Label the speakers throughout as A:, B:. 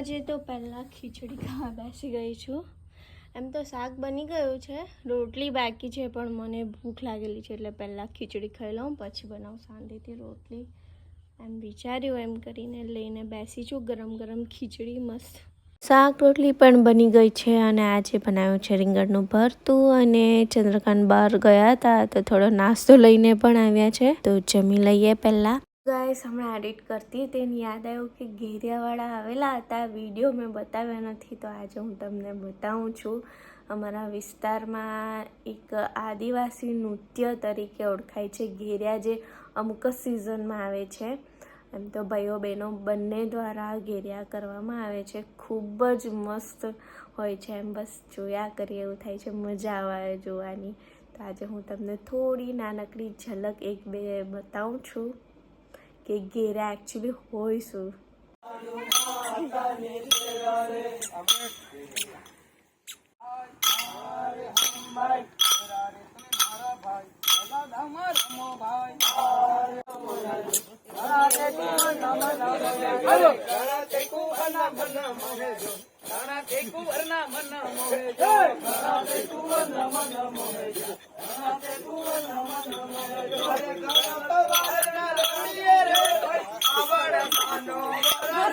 A: આજે તો પહેલાં ખીચડી ખાવા બેસી ગઈ છું. એમ તો શાક બની ગયું છે, રોટલી બાકી છે, પણ મને ભૂખ લાગેલી છે એટલે પહેલાં ખીચડી ખાઈ લઉં, પછી બનાવું શાંતિથી રોટલી. એમ વિચાર્યું એમ કરીને લઈને બેસી છું. ગરમ ગરમ ખીચડી મસ્ત. શાક રોટલી પણ બની ગઈ છે અને આજે બનાવ્યું છે રીંગણનું ભરતું. અને ચંદ્રકાંત બહાર ગયા હતા તો થોડો નાસ્તો લઈને પણ આવ્યા છે, તો જમી લઈએ પહેલાં. ગાઈસ, હમણાં એડિટ કરતી તેને યાદ આવ્યું કે ઘેરિયાવાળા આવેલા હતા, વિડીયો મેં બતાવ્યા નથી, તો આજે હું તમને બતાવું છું. અમારા વિસ્તારમાં એક આદિવાસી નૃત્ય તરીકે ઓળખાય છે ઘેરિયા, જે અમુક જ સિઝનમાં આવે છે. એમ તો ભાઈઓ બહેનો બંને દ્વારા ઘેરિયા કરવામાં આવે છે. ખૂબ જ મસ્ત હોય છે. એમ બસ જોયા કરીએ એવું થાય છે, મજા આવે જોવાની. તો આજે હું તમને થોડી નાનકડી ઝલક એક બે બતાવું છું કે ઘેરા એકચ્યુઅલી હોય શું.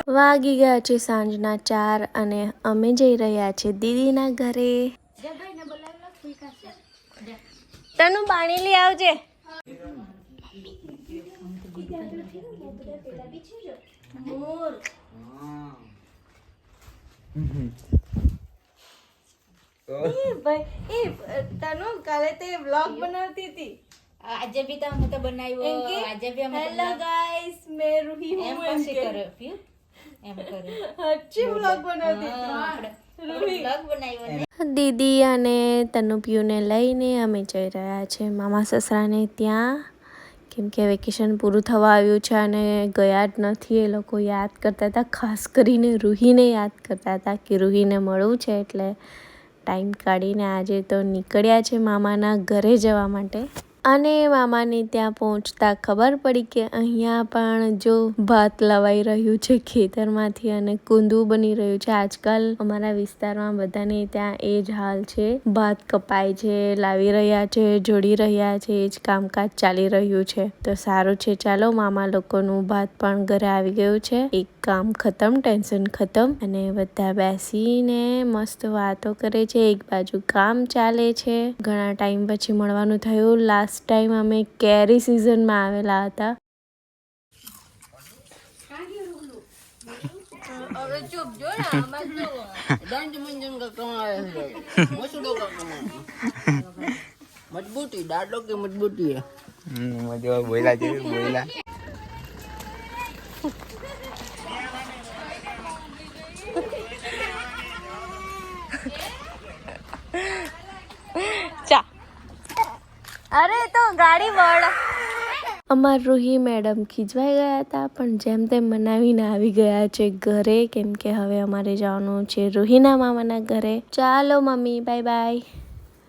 A: વાગી ગયા છે સાંજના 4 અને અમે જઈ રહ્યા છે દીદીના ઘરે. તનું પાણી લઈ આવજે. તनु કાલે તે વ્લોગ બનાવતી હતી,
B: આજે भी तो हम तो बनाई આજે भी हम
A: હેલો ગાઈસ મેં રૂહી હું એમ
B: करे फिर એમ કરે
A: अच्छी વ્લોગ બનાવતી હતી રૂહી
B: વ્લોગ બનાવ્યો ને.
A: દીદી અને તનુપિયુને લઈને અમે જઈ રહ્યા છે મામા સસરાને ત્યાં, કેમ કે વેકેશન પૂરું થવા આવ્યું છે અને ગયા જ નથી. એ લોકો યાદ કરતા હતા, ખાસ કરીને રૂહીને યાદ કરતા હતા કે રૂહીને મળવું છે, એટલે ટાઈમ કાઢીને આજે તો નીકળ્યા છે મામાના ઘરે જવા માટે. અને મામાને ત્યાં પહોંચતા ખબર પડી કે અહીંયા પણ જો ભાત લવાઈ રહ્યું છે ખેતરમાંથી અને કુંદું બની રહ્યું છે. આજકાલ અમારા વિસ્તારમાં બધાને ત્યાં એ જ હાલ છે, ભાત કપાય છે, લાવી રહ્યા છે, જોડી રહ્યા છે, એ જ કામકાજ ચાલી રહ્યું છે. તો સારું છે, ચાલો મામા લોકોનું ભાત પણ ઘરે આવી ગયું છે. એક કામ ખતમ, ટેન્શન ખતમ, અને બધા બેસીને મસ્ત વાતો કરે છે. એક બાજુ કામ ચાલે છે. ઘણા ટાઈમ પછી મળવાનું થયું. લાસ્ટ ટાઈમ અમે કેરી સિઝનમાં આવેલા હતા.
B: હવે ચૂપ જો ને આમાં જો દંડ મંજન કા કમાય છે મસુડો કા કમાય મજબૂતી દાડો કે મજબૂતી
C: મજો બોલા છે બોલા.
A: ચા અરે તો ગાડી વળ. અમાર રૂહી મેડમ ખીજવાઈ ગયા હતા, પણ જેમ તેમ મનાવીને આવી ગયા છે ઘરે, કેમ કે હવે અમારે જવાનું છે રૂહીના મામાના ઘરે. ચાલો મમ્મી, બાય બાય.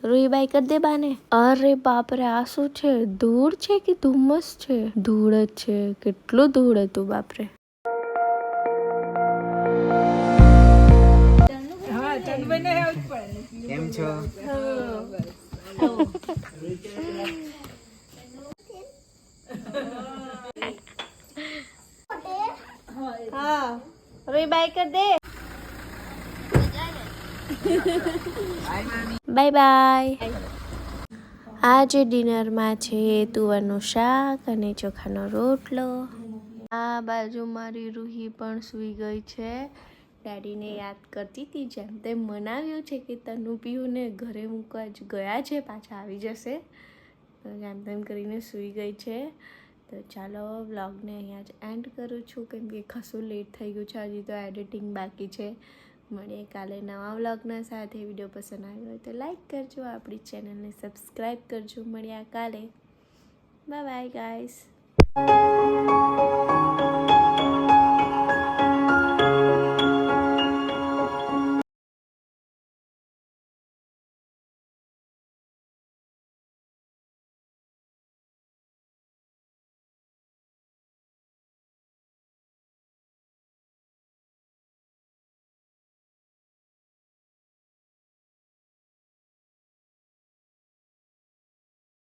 A: રૂહી બાય કરી દે બાને. અરે બાપરે, આ શું છે? ધૂળ છે કે ધુમ્મસ છે? ધૂળ જ છે. કેટલું ધૂળ હતું બાપરે.
C: કેમ છો?
A: હા, રૂહી બાય કર દે. Bye bye. આજે ડિનરમાં છે તુવરનું શાક અને ચોખાનો રોટલો. આ બાજુ મારી રૂહી પણ સૂઈ ગઈ છે. ડેડીને યાદ કરતી હતી, જેમ તેમ મનાવ્યું છે કે તનુપિયુને ઘરે મૂકવા જ ગયા છે, પાછા આવી જશે, તો જેમ તેમ કરીને સૂઈ ગઈ છે. તો ચાલો વ્લોગને અહીંયા જ એન્ડ કરું છું, કેમ કે ખાસું લેટ થઈ ગયું છે. હજી તો એડિટિંગ બાકી છે. મળીએ કાલે નવા વ્લોગના સાથે. વિડીયો પસંદ આવ્યો હોય તો લાઈક કરજો, આપણી ચેનલને સબસ્ક્રાઈબ કરજો. મળ્યા કાલે. Bye bye guys.